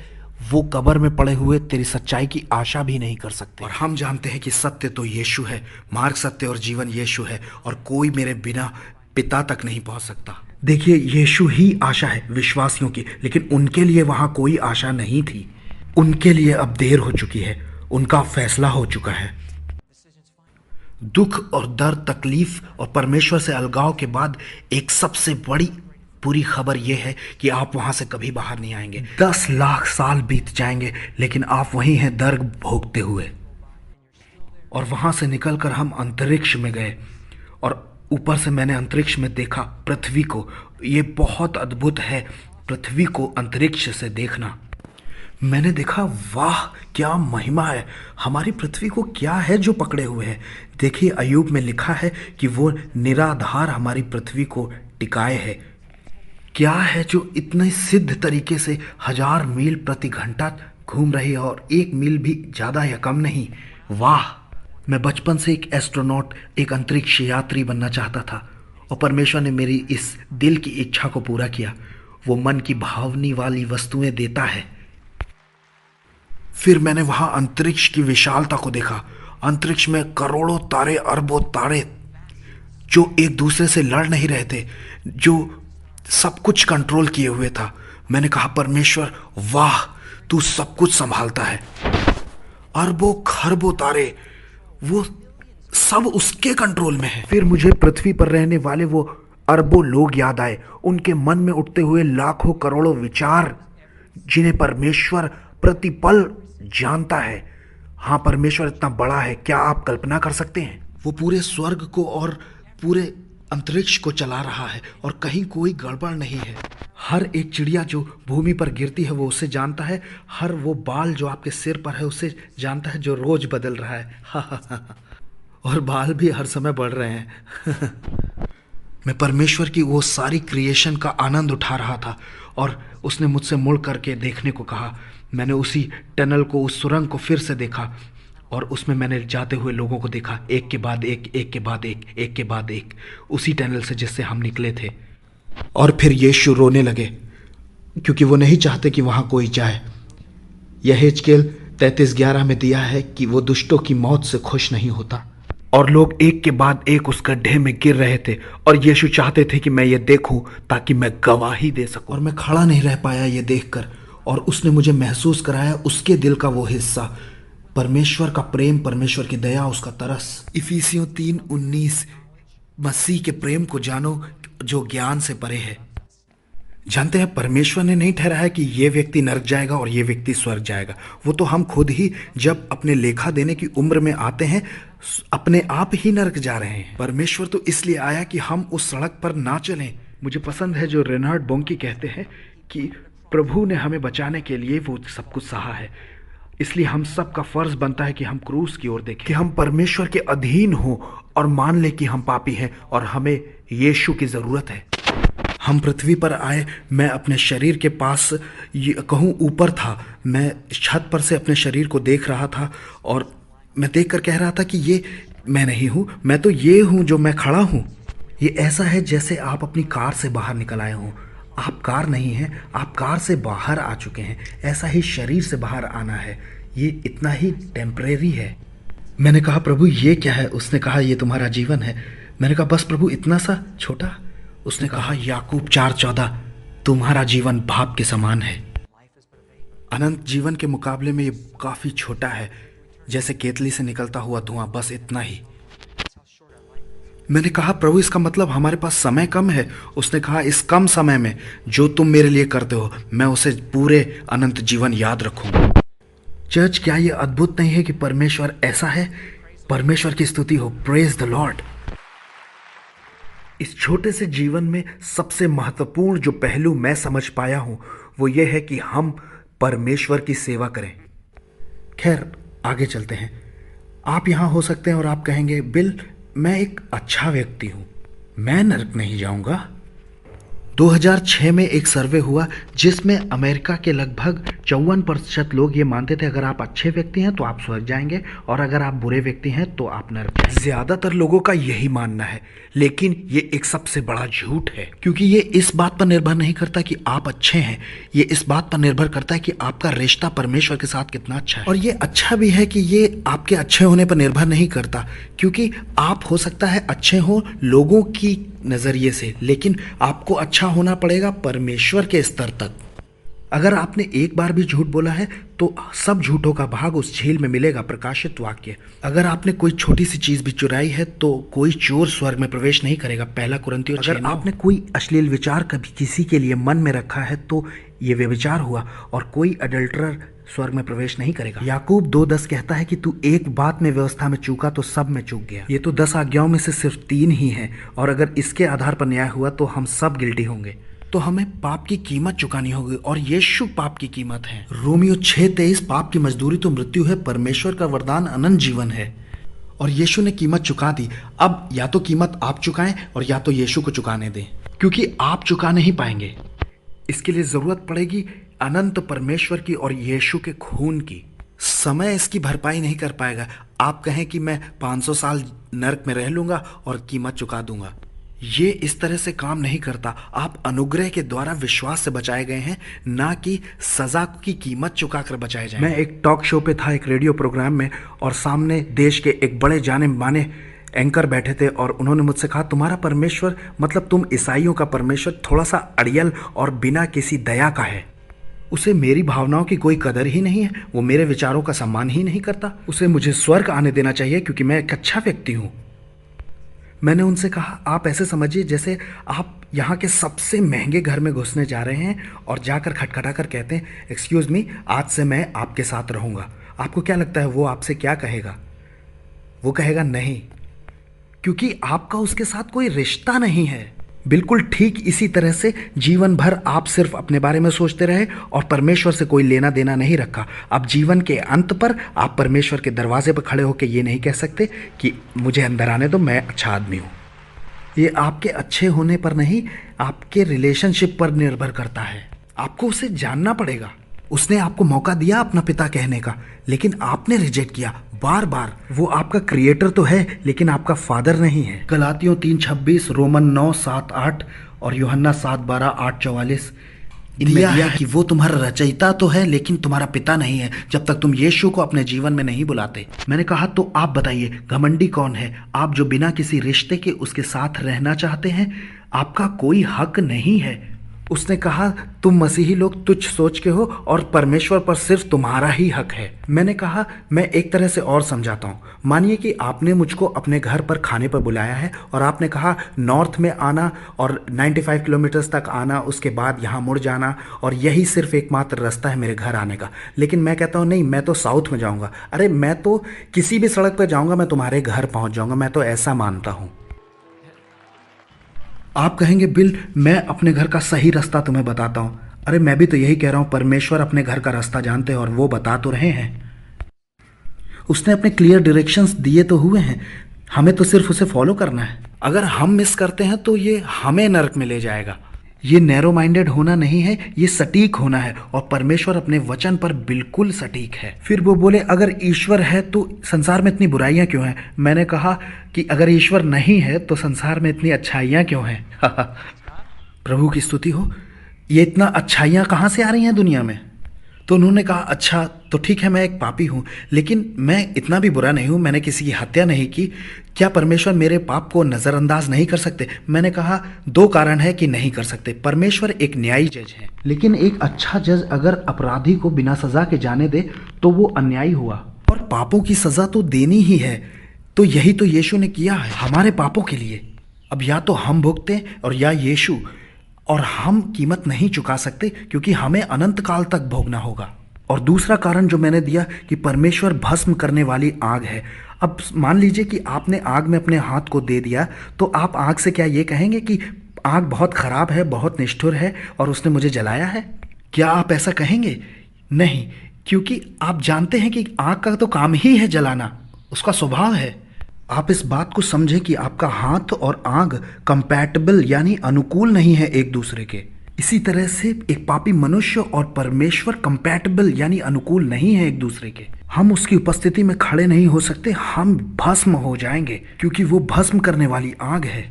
वो कब्र में पड़े हुए तेरी सच्चाई की आशा भी नहीं कर सकते। और हम जानते हैं कि सत्य तो यीशु है, मार्ग, सत्य और जीवन यीशु है, और कोई मेरे बिना पिता तक नहीं पहुंच सकता। देखिए, यीशु ही आशा है विश्वासियों की, लेकिन उनके लिए वहां कोई आशा नहीं थी। उनके लिए अब देर हो चुकी है, उनका फैसला हो चुका है। दुख और दर्द, तकलीफ और परमेश्वर से अलगाव के बाद एक सबसे बड़ी बुरी खबर यह है कि आप वहां से कभी बाहर नहीं आएंगे। 10 लाख साल बीत जाएंगे, लेकिन आप वहीं हैं दर्द भोगते हुए। और वहां से निकलकर हम अंतरिक्ष में गए, और ऊपर से मैंने अंतरिक्ष में देखा पृथ्वी को। ये बहुत अद्भुत है, पृथ्वी को अंतरिक्ष से देखना। मैंने देखा, वाह क्या महिमा है, हमारी पृथ्वी को क्या है जो पकड़े हुए है। देखिए, अय्यूब में लिखा है कि वो निराधार हमारी पृथ्वी को टिकाए है। क्या है जो इतने सिद्ध तरीके से 1000 मील प्रति घंटा घूम रही है, और 1 मील भी ज़्यादा या कम नहीं। वाह, मैं बचपन से एक एस्ट्रोनॉट, एक अंतरिक्ष यात्री बनना चाहता था, और परमेश्वर ने मेरी इस दिल की इच्छा को पूरा किया। वो मन की भावनी वाली वस्तुएं देता है। फिर मैंने वहां अंतरिक्ष की विशालता को देखा। अंतरिक्ष में करोड़ों तारे, अरबों तारे जो एक दूसरे से लड़ नहीं रहे थे, जो सब कुछ कंट्रोल किए हुए था। मैंने कहा, परमेश्वर वाह, तू सब कुछ संभालता है। अरबों खरबों तारे, वो सब उसके कंट्रोल में है। फिर मुझे पृथ्वी पर रहने वाले वो अरबों लोग याद आए, उनके मन में उठते हुए लाखों करोड़ों विचार, जिन्हें परमेश्वर प्रतिपल जानता है। हाँ, परमेश्वर इतना बड़ा है, क्या आप कल्पना कर सकते हैं? वो पूरे स्वर्ग को और पूरे अंतरिक्ष को चला रहा है, और कहीं कोई गड़बड़ नहीं है। हर एक चिड़िया जो भूमि पर गिरती है वो उसे जानता है। हर वो बाल जो आपके सिर पर है उसे जानता है, जो रोज बदल रहा है। और बाल भी हर समय बढ़ रहे हैं। मैं परमेश्वर की वो सारी क्रिएशन का आनंद उठा रहा था, और उसने मुझसे मुड़ करके देखने को कहा। मैंने उसी टनल को, उस सुरंग को फिर से देखा, और उसमें मैंने जाते हुए लोगों को देखा, एक के बाद एक, एक के बाद एक, एक के बाद एक, उसी टनल से जिससे हम निकले थे। और फिर यीशु रोने लगे, क्योंकि वो नहीं चाहते कि वहाँ कोई जाए। यहेजकेल 33:11 में दिया है कि वो दुष्टों की मौत से खुश नहीं होता। और लोग एक के बाद एक उस गड्ढे में गिर रहे थे, और यीशु चाहते थे कि मैं ये देखूं ताकि मैं गवाही दे सकूं। और मैं खड़ा नहीं रह पाया ये देखकर, और उसने मुझे महसूस कराया उसके दिल का वो हिस्सा, परमेश्वर का प्रेम, परमेश्वर की दया, उसका तरस। इफिसियों 3:19, मसीह के प्रेम को जानो जो ज्ञान से परे है। जानते हैं, परमेश्वर ने नहीं ठहराया कि ये व्यक्ति नरक जाएगा और ये व्यक्ति स्वर्ग जाएगा। वो तो हम खुद ही जब अपने लेखा देने की उम्र में आते हैं, अपने आप ही नरक जा रहे हैं। परमेश्वर तो इसलिए आया कि हम उस सड़क पर ना चलें। मुझे पसंद है जो रेनहार्ड बोंकी कहते हैं कि प्रभु ने हमें बचाने के लिए वो सब कुछ सहा है, इसलिए हम सब का फर्ज बनता है कि हम क्रूस की ओर देखें, कि हम परमेश्वर के अधीन हों और मान लें कि हम पापी हैं और हमें यीशु की ज़रूरत है। हम पृथ्वी पर आए, मैं अपने शरीर के पास कहूँ ऊपर था, मैं छत पर से अपने शरीर को देख रहा था, और मैं देखकर कह रहा था कि ये मैं नहीं हूँ, मैं तो ये हूँ जो मैं खड़ा हूँ। ये ऐसा है जैसे आप अपनी कार से बाहर निकल आए हों। आप कार नहीं हैं, आप कार से बाहर आ चुके हैं। ऐसा ही शरीर से बाहर आना है, ये इतना ही टेम्परेरी है। मैंने कहा, प्रभु ये क्या है? उसने कहा, ये तुम्हारा जीवन है। मैंने कहा, बस प्रभु इतना सा छोटा? उसने कहा, याकूब 4:14, तुम्हारा जीवन भाप के समान है। अनंत जीवन के मुकाबले में ये काफ़ी छोटा है, जैसे केतली से निकलता हुआ धुआं, बस इतना ही। मैंने कहा, प्रभु इसका मतलब हमारे पास समय कम है। उसने कहा, इस कम समय में जो तुम मेरे लिए करते हो मैं उसे पूरे अनंत जीवन याद रखूंगा। चर्च, क्या ये अद्भुत नहीं है कि परमेश्वर ऐसा है? परमेश्वर की स्तुति हो, प्रेज द लॉर्ड। इस छोटे से जीवन में सबसे महत्वपूर्ण जो पहलू मैं समझ पाया हूं वो ये है कि हम परमेश्वर की सेवा करें। खैर, आगे चलते हैं। आप यहां हो सकते हैं और आप कहेंगे, बिल मैं एक अच्छा व्यक्ति हूं, मैं नरक नहीं जाऊंगा। 2006 में एक सर्वे हुआ जिसमें अमेरिका के लगभग 54% लोग ये मानते थे अगर आप अच्छे व्यक्ति हैं तो आप स्वर्ग जाएंगे और अगर आप बुरे व्यक्ति हैं तो आप नरक जाएंगे। ज़्यादातर लोगों का यही मानना है, लेकिन ये एक सबसे बड़ा झूठ है, क्योंकि ये इस बात पर निर्भर नहीं करता कि आप अच्छे हैं, ये इस बात पर निर्भर करता है कि आपका रिश्ता परमेश्वर के साथ कितना अच्छा है। और ये अच्छा भी है कि ये आपके अच्छे होने पर निर्भर नहीं करता, क्योंकि आप हो सकता है अच्छे हो लोगों की नज़रिए से, लेकिन आपको अच्छा होना पड़ेगा परमेश्वर के स्तर तक। अगर आपने एक बार भी झूठ बोला है तो सब झूठों का भाग उस झील में मिलेगा, प्रकाशित वाक्य। अगर आपने कोई छोटी सी चीज भी चुराई है तो कोई चोर स्वर्ग में प्रवेश नहीं करेगा, 1 कुरिन्थियों 6:9। अगर आपने कोई अश्लील विचार कभी किसी के लिए मन में रखा है तो ये व्यभिचार हुआ और कोई अडल्टरर स्वर्ग में प्रवेश नहीं करेगा। याकूब 2:10 कहता है कि तू एक बात में व्यवस्था में चूका तो सब में चूक गया। ये तो 10 आज्ञाओं में से सिर्फ 3 ही हैं और अगर इसके आधार पर न्याय हुआ तो हम सब गिल्टी होंगे। तो हमें पाप की कीमत चुकानी होगी और यीशु पाप की कीमत है। रोमियो 6:23, पाप की मजदूरी तो मृत्यु है, परमेश्वर का वरदान अनंत जीवन है। और यीशु ने कीमत चुका दी। अब या तो कीमत आप चुकाएं और या तो यीशु को चुकाने दें, क्योंकि आप चुका नहीं पाएंगे। इसके लिए जरूरत पड़ेगी अनंत परमेश्वर की और यीशु के खून की। समय इसकी भरपाई नहीं कर पाएगा। आप कहें कि मैं 500 साल नरक में रह लूंगा और कीमत चुका दूंगा, ये इस तरह से काम नहीं करता। आप अनुग्रह के द्वारा विश्वास से बचाए गए हैं, ना कि सजा की कीमत चुकाकर बचाए जाए। मैं एक टॉक शो पे था, एक रेडियो प्रोग्राम में, और सामने देश के एक बड़े जाने माने एंकर बैठे थे और उन्होंने मुझसे कहा, तुम्हारा परमेश्वर मतलब तुम ईसाइयों का परमेश्वर थोड़ा सा अड़ियल और बिना किसी दया का है। उसे मेरी भावनाओं की कोई कदर ही नहीं है, वो मेरे विचारों का सम्मान ही नहीं करता। उसे मुझे स्वर्ग आने देना चाहिए क्योंकि मैं एक अच्छा व्यक्ति हूँ। मैंने उनसे कहा, आप ऐसे समझिए जैसे आप यहाँ के सबसे महंगे घर में घुसने जा रहे हैं और जाकर खटखटा कर कहते हैं, एक्सक्यूज़ मी, आज से मैं आपके साथ रहूँगा। आपको क्या लगता है वो आपसे क्या कहेगा? वो कहेगा नहीं, क्योंकि आपका उसके साथ कोई रिश्ता नहीं है। बिल्कुल ठीक इसी तरह से जीवन भर आप सिर्फ अपने बारे में सोचते रहे और परमेश्वर से कोई लेना देना नहीं रखा। अब जीवन के अंत पर आप परमेश्वर के दरवाजे पर खड़े होकर ये नहीं कह सकते कि मुझे अंदर आने दो, मैं अच्छा आदमी हूँ। ये आपके अच्छे होने पर नहीं, आपके रिलेशनशिप पर निर्भर करता है। आपको उसे जानना पड़ेगा। उसने आपको मौका दिया अपना पिता कहने का, लेकिन आपने रिजेक्ट किया बार बार। वो आपका क्रिएटर तो है लेकिन आपका फादर नहीं है। गलातियों 3:26, रोमन 9:7-8 और यूहन्ना 7:12, 8:44 इनमें दिया कि वो तुम्हारा रचयिता तो है लेकिन तुम्हारा पिता नहीं है जब तक तुम यीशु को अपने जीवन में नहीं बुलाते। मैंने कहा, तो आप बताइए घमंडी कौन है? आप जो बिना किसी रिश्ते के उसके साथ रहना चाहते हैं, आपका कोई हक नहीं है। उसने कहा, तुम मसीही लोग तुच्छ सोच के हो और परमेश्वर पर सिर्फ तुम्हारा ही हक है। मैंने कहा, मैं एक तरह से और समझाता हूँ। मानिए कि आपने मुझको अपने घर पर खाने पर बुलाया है और आपने कहा नॉर्थ में आना और 95 किलोमीटर्स तक आना, उसके बाद यहाँ मुड़ जाना और यही सिर्फ एकमात्र रास्ता है मेरे घर आने का। लेकिन मैं कहता हूँ नहीं, मैं तो साउथ में जाऊँगा। अरे मैं तो किसी भी सड़क पर जाऊँगा, मैं तुम्हारे घर पहुँच जाऊँगा, मैं तो ऐसा मानता हूँ। आप कहेंगे, बिल मैं अपने घर का सही रास्ता तुम्हें बताता हूँ। अरे मैं भी तो यही कह रहा हूँ, परमेश्वर अपने घर का रास्ता जानते हैं और वो बता तो रहे हैं। उसने अपने क्लियर डायरेक्शंस दिए तो हुए हैं, हमें तो सिर्फ उसे फॉलो करना है। अगर हम मिस करते हैं तो ये हमें नरक में ले जाएगा। ये नैरो माइंडेड होना नहीं है, ये सटीक होना है और परमेश्वर अपने वचन पर बिल्कुल सटीक है। फिर वो बोले, अगर ईश्वर है तो संसार में इतनी बुराइयां क्यों हैं? मैंने कहा कि अगर ईश्वर नहीं है तो संसार में इतनी अच्छाइयां क्यों हैं? प्रभु की स्तुति हो। ये इतना अच्छाइयां कहाँ से आ रही हैं दुनिया में? तो उन्होंने कहा अच्छा तो ठीक है, मैं एक पापी हूँ, लेकिन मैं इतना भी बुरा नहीं हूँ, मैंने किसी की हत्या नहीं की, क्या परमेश्वर मेरे पाप को नज़रअंदाज नहीं कर सकते? मैंने कहा 2 कारण है कि नहीं कर सकते। परमेश्वर एक न्यायी जज है, लेकिन एक अच्छा जज अगर अपराधी को बिना सज़ा के जाने दे तो वो अन्यायी हुआ, और पापों की सज़ा तो देनी ही है। तो यही तो यीशु ने किया है हमारे पापों के लिए। अब या तो हम भुगतें और या यीशु, और हम कीमत नहीं चुका सकते क्योंकि हमें अनंत काल तक भोगना होगा। और दूसरा कारण जो मैंने दिया कि परमेश्वर भस्म करने वाली आग है। अब मान लीजिए कि आपने आग में अपने हाथ को दे दिया, तो आप आग से क्या ये कहेंगे कि आग बहुत खराब है, बहुत निष्ठुर है और उसने मुझे जलाया है? क्या आप ऐसा कहेंगे? नहीं, क्योंकि आप जानते हैं कि आग का तो काम ही है जलाना, उसका स्वभाव है। आप इस बात को समझें कि आपका हाथ और आग कंपैटिबल यानी अनुकूल नहीं है एक दूसरे के। इसी तरह से एक पापी मनुष्य और परमेश्वर कंपैटिबल यानी अनुकूल नहीं है एक दूसरे के। हम उसकी उपस्थिति में खड़े नहीं हो सकते, हम भस्म हो जाएंगे क्योंकि वो भस्म करने वाली आग है।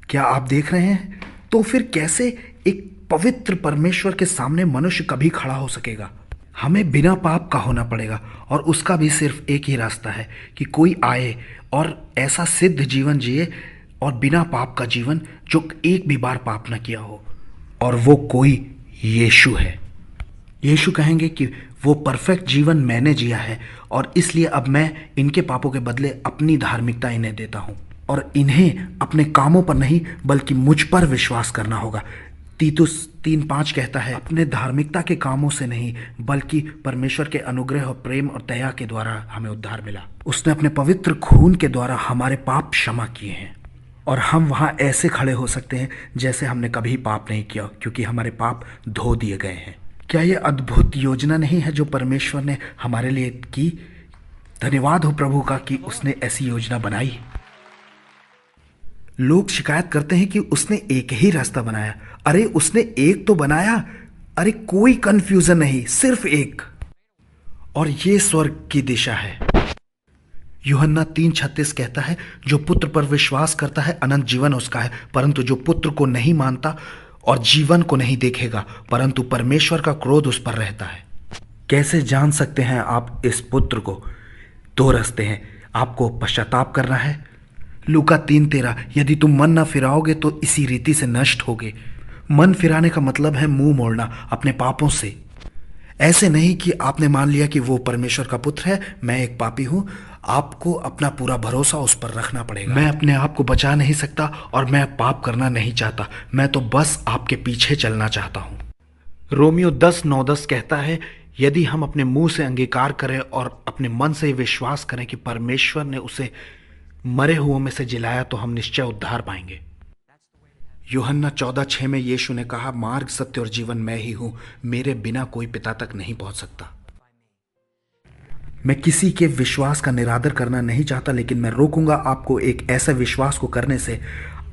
क्या आप देख रहे हैं? तो फिर कैसे एक पवित्र परमेश्वर के सामने मनुष्य कभी खड़ा हो सकेगा? हमें बिना पाप का होना पड़ेगा, और उसका भी सिर्फ एक ही रास्ता है कि कोई आए और ऐसा सिद्ध जीवन जिए और बिना पाप का जीवन, जो एक भी बार पाप न किया हो, और वो कोई यीशु है। यीशु कहेंगे कि वो परफेक्ट जीवन मैंने जिया है और इसलिए अब मैं इनके पापों के बदले अपनी धार्मिकता इन्हें देता हूँ, और इन्हें अपने कामों पर नहीं बल्कि मुझ पर विश्वास करना होगा। तीतुस 3:5 कहता है, अपने धार्मिकता के कामों से नहीं बल्कि परमेश्वर के अनुग्रह और प्रेम और दया के द्वारा हमें उद्धार मिला। उसने अपने पवित्र खून के द्वारा हमारे पाप क्षमा किए हैं, और हम वहाँ ऐसे खड़े हो सकते हैं जैसे हमने कभी पाप नहीं किया, क्योंकि हमारे पाप धो दिए गए हैं। क्या ये अद्भुत योजना नहीं है जो परमेश्वर ने हमारे लिए की? धन्यवाद हो प्रभु का कि उसने ऐसी योजना बनाई। लोग शिकायत करते हैं कि उसने एक ही रास्ता बनाया। अरे उसने एक तो बनाया, अरे कोई कंफ्यूजन नहीं, सिर्फ एक, और ये स्वर्ग की दिशा है। यूहन्ना 3:36 कहता है, जो पुत्र पर विश्वास करता है अनंत जीवन उसका है, परंतु जो पुत्र को नहीं मानता और जीवन को नहीं देखेगा, परंतु परमेश्वर का क्रोध उस पर रहता है। कैसे जान सकते हैं आप इस पुत्र को? 2 रास्ते हैं। आपको पश्चाताप करना है। लूका 3:13, यदि तुम मन न फिराओगे तो इसी रीति से नष्ट होगे। मन फिराने का मतलब है मुंह मोड़ना अपने पापों से। ऐसे नहीं कि आपने मान लिया कि वो परमेश्वर का पुत्र है, मैं एक पापी हूं। आपको अपना पूरा भरोसा उस पर रखना पड़ेगा। मैं अपने आप को बचा नहीं सकता और मैं पाप करना नहीं चाहता, मैं तो बस आपके पीछे चलना चाहता हूं। रोमियो 10:9-10 कहता है, यदि हम अपने मुंह से अंगीकार करें और अपने मन से विश्वास करें कि परमेश्वर ने उसे मरे हुओं में से जिलाया तो हम निश्चय उद्धार पाएंगे। यूहन्ना 14:6 में यीशु ने कहा, मार्ग, सत्य और जीवन मैं ही हूं, मेरे बिना कोई पिता तक नहीं पहुंच सकता। मैं किसी के विश्वास का निरादर करना नहीं चाहता, लेकिन मैं रोकूंगा आपको एक ऐसे विश्वास को करने से।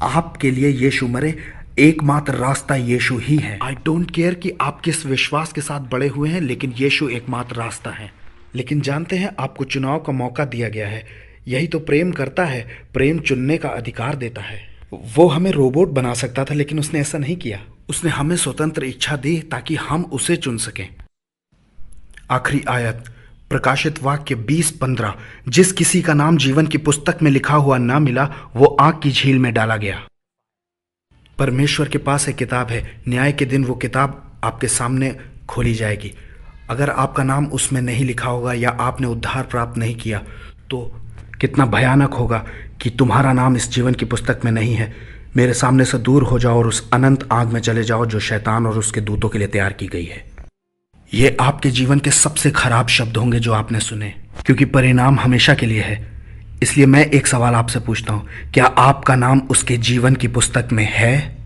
आपके लिए यीशु मरे, एकमात्र रास्ता यीशु ही है। आई डोंट केयर कि आप किस विश्वास के साथ बड़े हुए हैं, लेकिन यीशु एकमात्र रास्ता है। लेकिन जानते हैं, आपको चुनाव का मौका दिया गया है। यही तो प्रेम करता है, प्रेम चुनने का अधिकार देता है। वो हमें रोबोट बना सकता था, लेकिन उसने ऐसा नहीं किया। उसने हमें स्वतंत्र इच्छा दी ताकि हम उसे चुन सकें। आखिरी आयत, प्रकाशित वाक्य 20:15, जिस किसी का नाम जीवन की पुस्तक में लिखा हुआ ना मिला, वो आग की झील में डाला गया। परमेश्वर के पास एक किताब है, न्याय के दिन वो किताब आपके सामने खोली जाएगी। अगर आपका नाम उसमें नहीं लिखा होगा या आपने उद्धार प्राप्त नहीं किया, तो कितना भयानक होगा कि तुम्हारा नाम इस जीवन की पुस्तक में नहीं है। मेरे सामने से दूर हो जाओ और उस अनंत आग में चले जाओ जो शैतान और उसके दूतों के लिए तैयार की गई है। ये आपके जीवन के सबसे खराब शब्द होंगे जो आपने सुने, क्योंकि परिणाम हमेशा के लिए है। इसलिए मैं एक सवाल आपसे पूछता हूँ, क्या आपका नाम उसके जीवन की पुस्तक में है?